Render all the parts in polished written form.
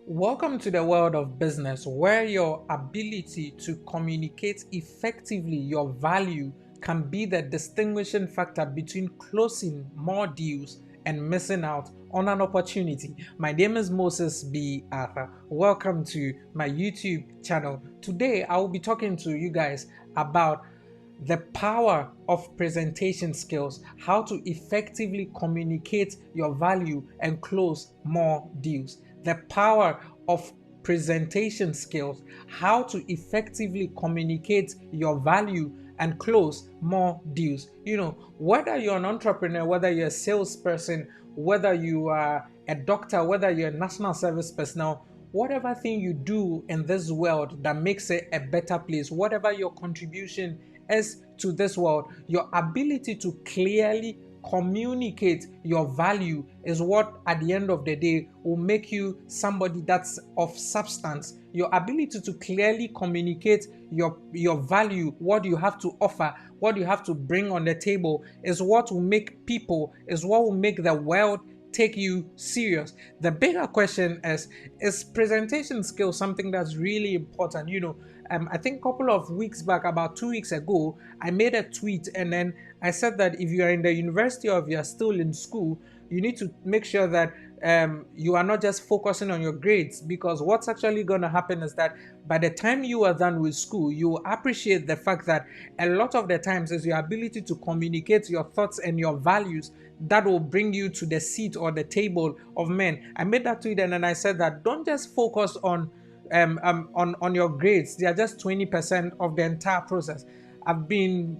Welcome to the world of business, where your ability to communicate effectively your value can be the distinguishing factor between closing more deals and missing out on an opportunity. My name is Moses B. Arthur. Welcome to my YouTube channel. Today, I will be talking to you guys about the power of presentation skills, how to effectively communicate your value and close more deals. The power of presentation skills, how to effectively communicate your value and close more deals. Whether you're an entrepreneur, whether you're a salesperson, whether you are a doctor, whether you're a national service personnel, whatever thing you do in this world that makes it a better place, whatever your contribution is to this world, your ability to clearly communicate your value is what at the end of the day will make you somebody that's of substance. Your ability to clearly communicate your value, what you have to offer, what you have to bring on the table, is what will make people, is what will make the world take you serious. The bigger question is presentation skills something that's really important? I think a couple of weeks back, about 2 weeks ago, I made a tweet and then I said that if you are in the university or if you are still in school, you need to make sure that you are not just focusing on your grades, because what's actually going to happen is that by the time you are done with school, you will appreciate the fact that a lot of the times is your ability to communicate your thoughts and your values that will bring you to the seat or the table of men. I made that tweet and then I said that don't just focus on your grades. They are just 20% of the entire process. I've been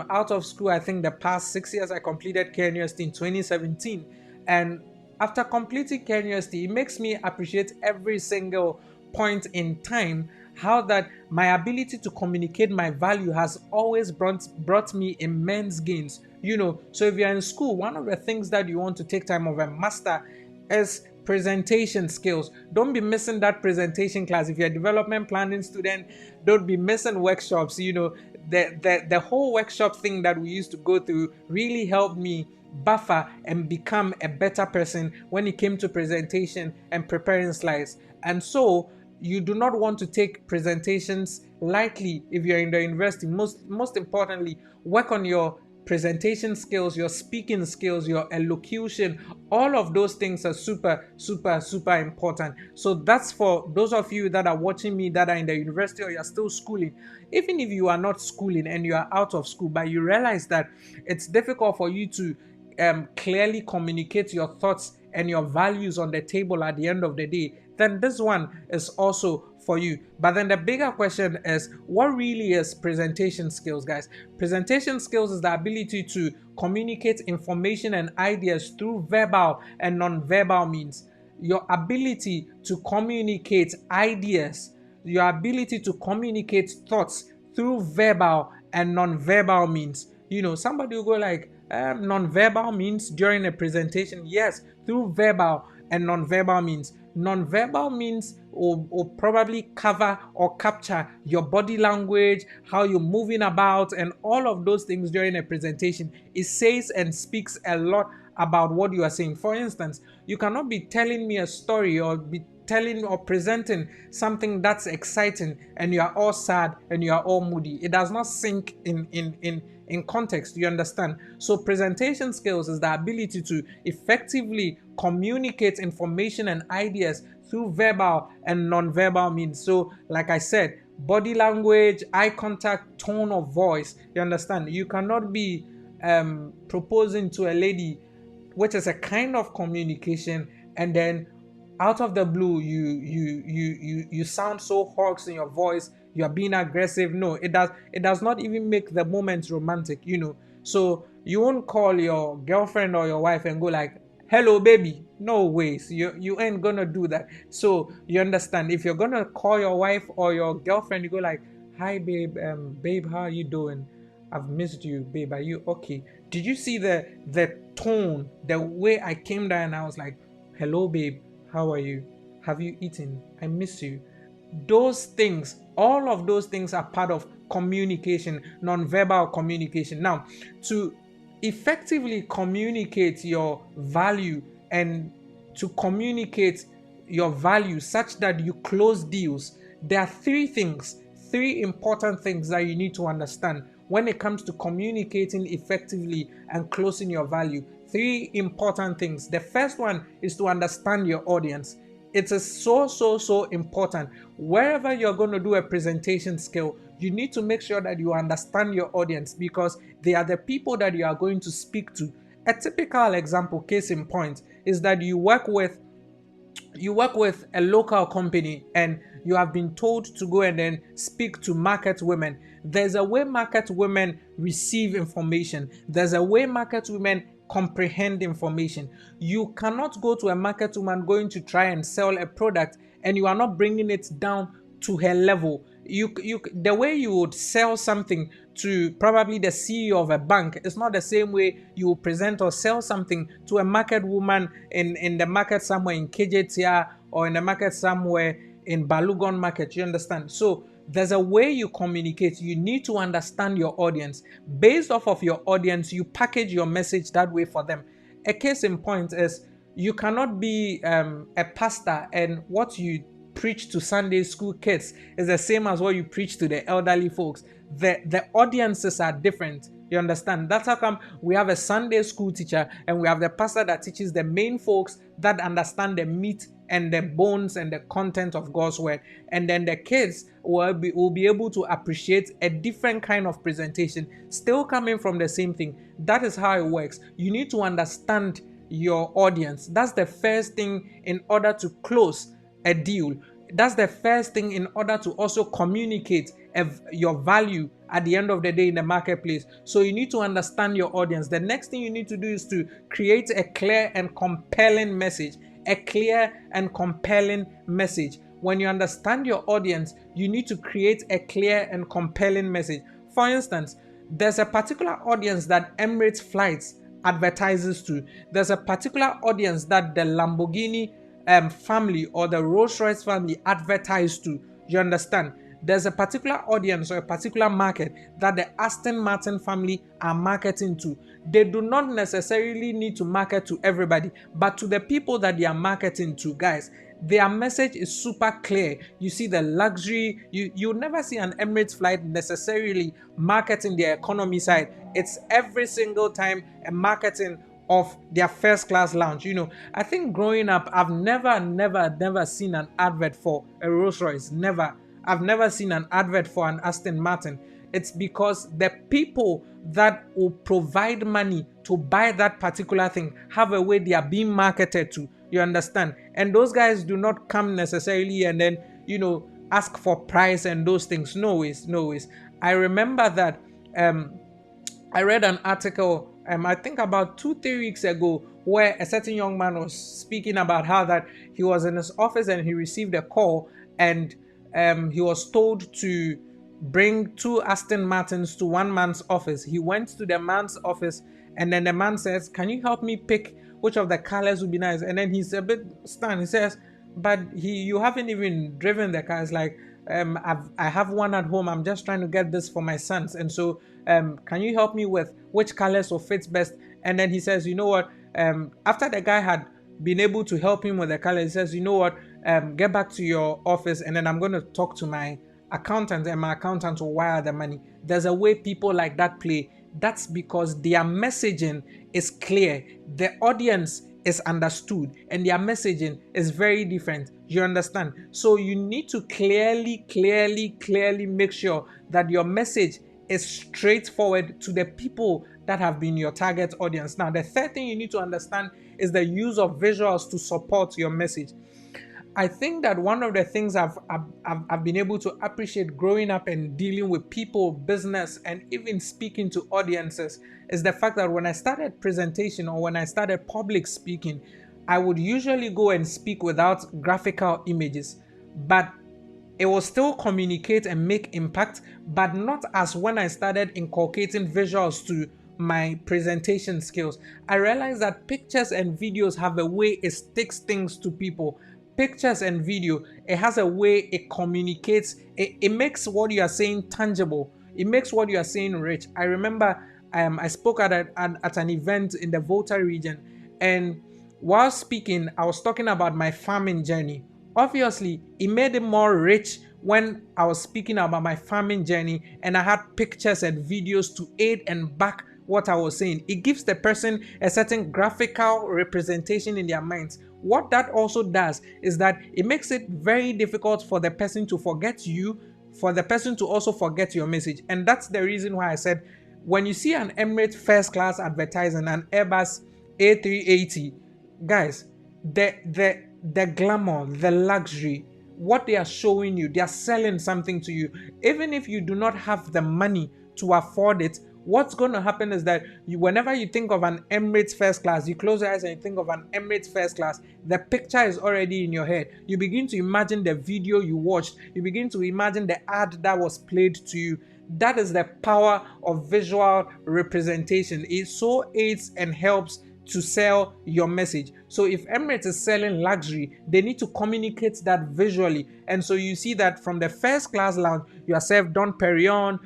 out of school, I think the past 6 years. I completed Care University in 2017, and after completing Care University, it makes me appreciate every single point in time, how that my ability to communicate my value has always brought me immense gains. So if you're in school, one of the things that you want to take time of a master is presentation skills. Don't be missing that presentation class. If you're a development planning student, don't be missing workshops. The whole workshop thing that we used to go through really helped me buffer and become a better person when it came to presentation and preparing slides. And so you do not want to take presentations lightly if you're in the university. Most importantly, work on your presentation skills, your speaking skills, your elocution. All of those things are super, super, super important. So that's for those of you that are watching me that are in the university or you're still schooling. Even if you are not schooling and you are out of school, but you realize that it's difficult for you to clearly communicate your thoughts and your values on the table at the end of the day, then this one is also for you. But then the bigger question is, what really is presentation skills, guys? Presentation skills is the ability to communicate information and ideas through verbal and non-verbal means. Your ability to communicate ideas, your ability to communicate thoughts through verbal and non-verbal means. Somebody will go like, non-verbal means during a presentation. Yes, through verbal and non-verbal means. Non-verbal means will probably cover or capture your body language, how you're moving about, and all of those things during a presentation. It says and speaks a lot about what you are saying. For instance, you cannot be telling me a story or be telling or presenting something that's exciting and you are all sad and you are all moody. It does not sync in context. You understand? So presentation skills is the ability to effectively communicate information and ideas through verbal and non-verbal means. So like I said, body language, eye contact, tone of voice. You understand? You cannot be proposing to a lady, which is a kind of communication, and then out of the blue you sound so hoarse in your voice, you are being aggressive. No, it does not even make the moment romantic. So you won't call your girlfriend or your wife and go like, hello baby. No ways, you ain't gonna do that. So you understand, if you're gonna call your wife or your girlfriend, you go like, hi babe, babe, how are you doing? I've missed you, babe, are you okay? Did you see the tone, the way I came down and I was like, hello babe, how are you? Have you eaten? I miss you. Those things, all of those things are part of communication, non-verbal communication. Now, to effectively communicate your value and to communicate your value such that you close deals, there are three important things that you need to understand when it comes to communicating effectively and closing your value. Three important things. The first one is to understand your audience. It is so important. Wherever you're going to do a presentation skill, you need to make sure that you understand your audience, because they are the people that you are going to speak to. A typical example, case in point, is that you work with a local company and you have been told to go and then speak to market women. There's a way market women receive information. There's a way market women comprehend information. You cannot go to a market woman going to try and sell a product and you are not bringing it down to her level. The way you would sell something to probably the CEO of a bank is not the same way you will present or sell something to a market woman in the market somewhere in KJTR or in the market somewhere in Balugon market. You understand? So there's a way you communicate. You need to understand your audience. Based off of your audience, you package your message that way for them. A case in point is you cannot be a pastor and what you preach to Sunday school kids is the same as what you preach to the elderly folks. The audiences are different. You understand? That's how come we have a Sunday school teacher and we have the pastor that teaches the main folks that understand the meat and the bones and the content of God's word. And then the kids will be able to appreciate a different kind of presentation, still coming from the same thing. That is how it works. You need to understand your audience. That's the first thing in order to close a deal. That's the first thing in order to also communicate your value at the end of the day in the marketplace. So you need to understand your audience. The next thing you need to do is to create a clear and compelling message. A clear and compelling message. When you understand your audience, you need to create a clear and compelling message. For instance, there's a particular audience that Emirates Flights advertises to. There's a particular audience that the Lamborghini family or the Rolls-Royce family advertise to. You understand? There's a particular audience or a particular market that the Aston Martin family are marketing to. They do not necessarily need to market to everybody, but to the people that they are marketing to, guys, their message is super clear. You see the luxury, you'll never see an Emirates flight necessarily marketing their economy side. It's every single time a marketing of their first class lounge. I think growing up, I've never seen an advert for a Rolls Royce. Never. I've never seen an advert for an Aston Martin. It's because the people that will provide money to buy that particular thing have a way they are being marketed to. You understand? And those guys do not come necessarily and then, ask for price and those things. No ways. I remember that I read an article, I think about 2-3 weeks ago, where a certain young man was speaking about how that he was in his office and he received a call and he was told to bring 2 Aston Martins to one man's office. He went to the man's office and then the man says, "Can you help me pick which of the colors would be nice?" And then he's a bit stunned. He says, "But you haven't even driven the car." It's like, I have one at home. I'm just trying to get this for my sons. And so can you help me with which colors will fit best? And then he says, "You know what? After the guy had been able to help him with the color, he says, "You know what? Get back to your office and then I'm going to talk to my accountant and my accountant will wire the money." There's a way people like that play. That's because their messaging is clear. The audience is understood and their messaging is very different. You understand? So you need to clearly make sure that your message is straightforward to the people that have been your target audience. Now, the third thing you need to understand is the use of visuals to support your message. I think that one of the things I've been able to appreciate growing up and dealing with people, business, and even speaking to audiences is the fact that when I started presentation or when I started public speaking, I would usually go and speak without graphical images, but it will still communicate and make impact, but not as when I started inculcating visuals to my presentation skills. I realized that pictures and videos have a way it sticks things to people. Pictures and video, it has a way it communicates. It makes what you are saying tangible. It makes what you are saying rich. I remember I spoke at an event in the Volta region, and while speaking, I was talking about my farming journey. Obviously, it made it more rich when I was speaking about my farming journey and I had pictures and videos to aid and back what I was saying. It gives the person a certain graphical representation in their minds. What that also does is that it makes it very difficult for the person to forget you, for the person to also forget your message. And that's the reason why I said, when you see an Emirates first class advertising, an Airbus A380, guys, the glamour, the luxury, what they are showing you, they are selling something to you. Even if you do not have the money to afford it, what's going to happen is that whenever you think of an Emirates first class, you close your eyes and you think of an Emirates first class, the picture is already in your head. You begin to imagine the video you watched. You begin to imagine the ad that was played to you. That is the power of visual representation. It so aids and helps to sell your message. So if Emirates is selling luxury, they need to communicate that visually. And so you see that from the first class lounge, you are served Dom Perignon,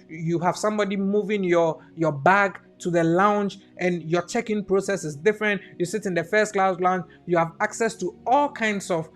you have somebody moving your bag to the lounge, and your check-in process is different. You sit in the first class lounge, you have access to all kinds of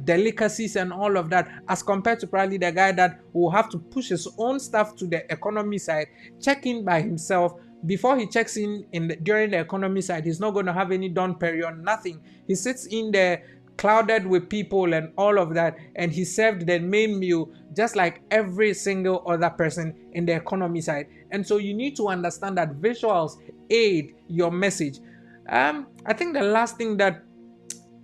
delicacies and all of that, as compared to probably the guy that will have to push his own stuff to the economy side, check in by himself. Before he checks in during the economy side, he's not going to have any Dom Perignon, nothing. He sits in there clouded with people and all of that, and he served the main meal just like every single other person in the economy side. And so you need to understand that visuals aid your message. I think the last thing that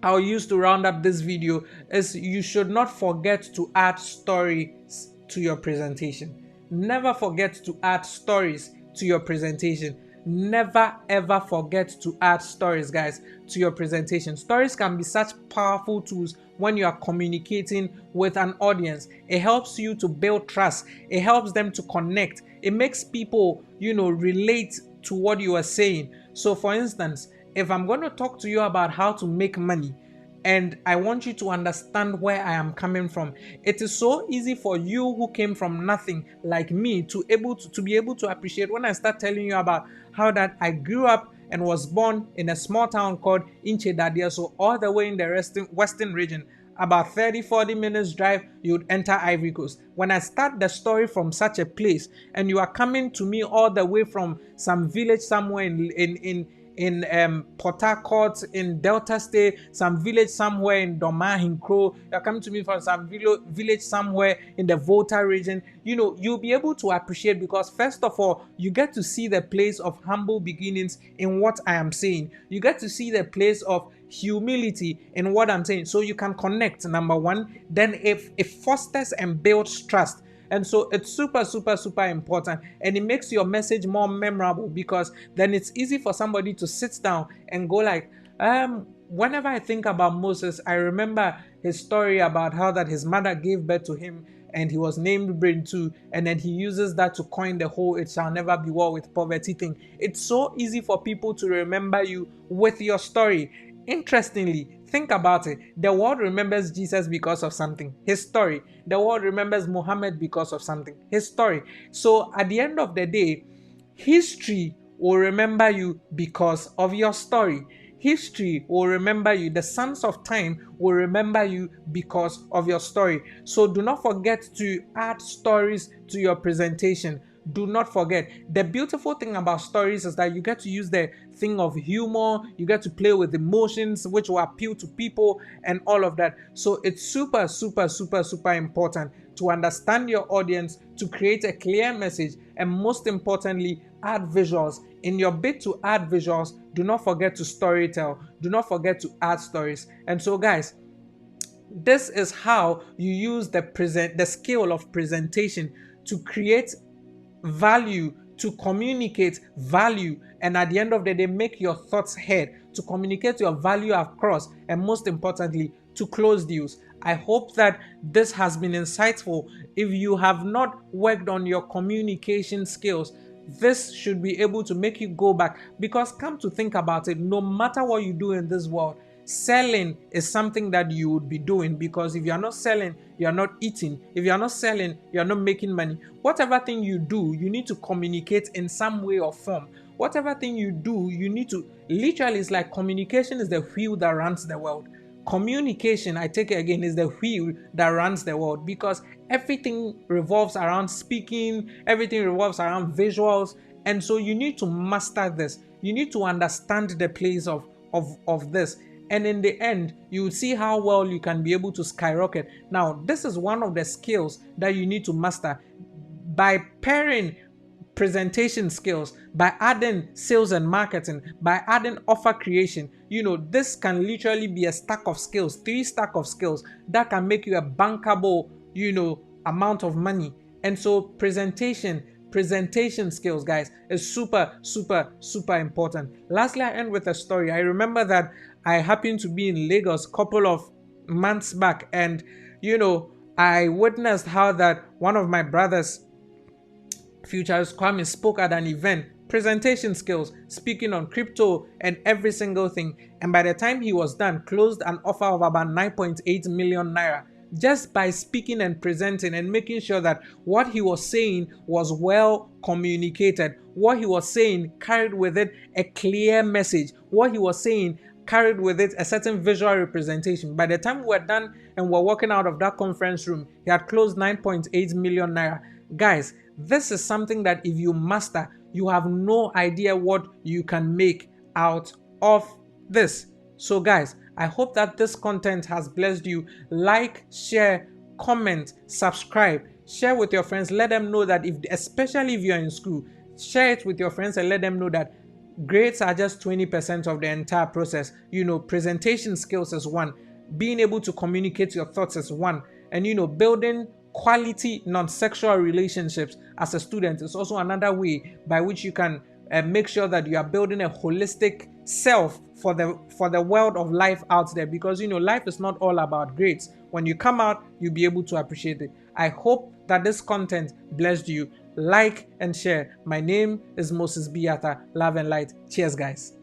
I'll use to round up this video is you should not forget to add stories to your presentation. Never forget to add stories to your presentation. Never ever forget to add stories, guys, to your presentation. Stories can be such powerful tools when you are communicating with an audience. It helps you to build trust. It helps them to connect. It makes people, relate to what you are saying. So for instance, if I'm going to talk to you about how to make money, and I want you to understand where I am coming from, it is so easy for you who came from nothing like me to be able to appreciate when I start telling you about how that I grew up and was born in a small town called Inche Dadia, so all the way in the western region. About 30-40 minutes drive, you would enter Ivory Coast. When I start the story from such a place, and you are coming to me all the way from some village somewhere in Port Harcourt, in Delta State, some village somewhere in Doma, Hinkro, you're coming to me from some village somewhere in the Volta region, you'll be able to appreciate, because first of all, you get to see the place of humble beginnings in what I am saying. You get to see the place of humility in what I'm saying, so you can connect, number one. Then it fosters and builds trust. And so it's super important, and it makes your message more memorable, because then it's easy for somebody to sit down and go like, whenever I think about Moses, I remember his story about how that his mother gave birth to him and he was named Brain 2, and then he uses that to coin the whole "it shall never be war with poverty" thing. It's so easy for people to remember you with your story. Interestingly, think about it. The world remembers Jesus because of something, his story. The world remembers Muhammad because of something, his story. So at the end of the day, history will remember you because of your story. History will remember you. The sands of time will remember you because of your story. So do not forget to add stories to your presentation. Do not forget. The beautiful thing about stories is that you get to use the thing of humor, you get to play with emotions which will appeal to people and all of that. So it's super important to understand your audience, to create a clear message, and most importantly, add visuals. In your bid to add visuals, do not forget to storytell. Do not forget to add stories. And so guys, this is how you use the skill of presentation to create value, to communicate value, and at the end of the day, make your thoughts heard, to communicate your value across, and most importantly, to close deals. I hope that this has been insightful. If you have not worked on your communication skills, this should be able to make you go back, because come to think about it, no matter what you do in this world, selling is something that you would be doing, because if you are not selling, you are not eating. If you are not selling, you are not making money. Whatever thing you do, you need to communicate in some way or form. whatever thing you do, you need to literally, it's like communication is the wheel that runs the world. Communication, I take it again, is the wheel that runs the world, because everything revolves around speaking, everything revolves around visuals. And so you need to master this. You need to understand the place of this. And in the end, you will see how well you can be able to skyrocket. Now, this is one of the skills that you need to master by pairing presentation skills, by adding sales and marketing, by adding offer creation. This can literally be a stack of skills, 3 stack of skills that can make you a bankable, amount of money. And so presentation skills, guys, is super important. Lastly, I end with a story. I remember that I happened to be in Lagos a couple of months back, and I witnessed how that one of my brothers, Futurist Kwame, spoke at an event. Presentation skills, speaking on crypto and every single thing. And by the time he was done, closed an offer of about 9.8 million naira, just by speaking and presenting and making sure that what he was saying was well communicated. What he was saying carried with it a clear message. What he was saying carried with it a certain visual representation. By the time we were done and we're walking out of that conference room, he had closed 9.8 million naira. Guys, this is something that if you master, you have no idea what you can make out of this. So guys, I hope that this content has blessed you. Like, share, comment, subscribe, share with your friends. Let them know that especially if you're in school, share it with your friends and let them know that grades are just 20% of the entire process. Presentation skills is one. Being able to communicate your thoughts is one. And building quality non-sexual relationships as a student is also another way by which you can make sure that you are building a holistic self for the world of life out there, because life is not all about grades. When you come out, you'll be able to appreciate it. I hope that this content blessed you. Like and share. My name is Moses Biata. Love and light. Cheers, guys.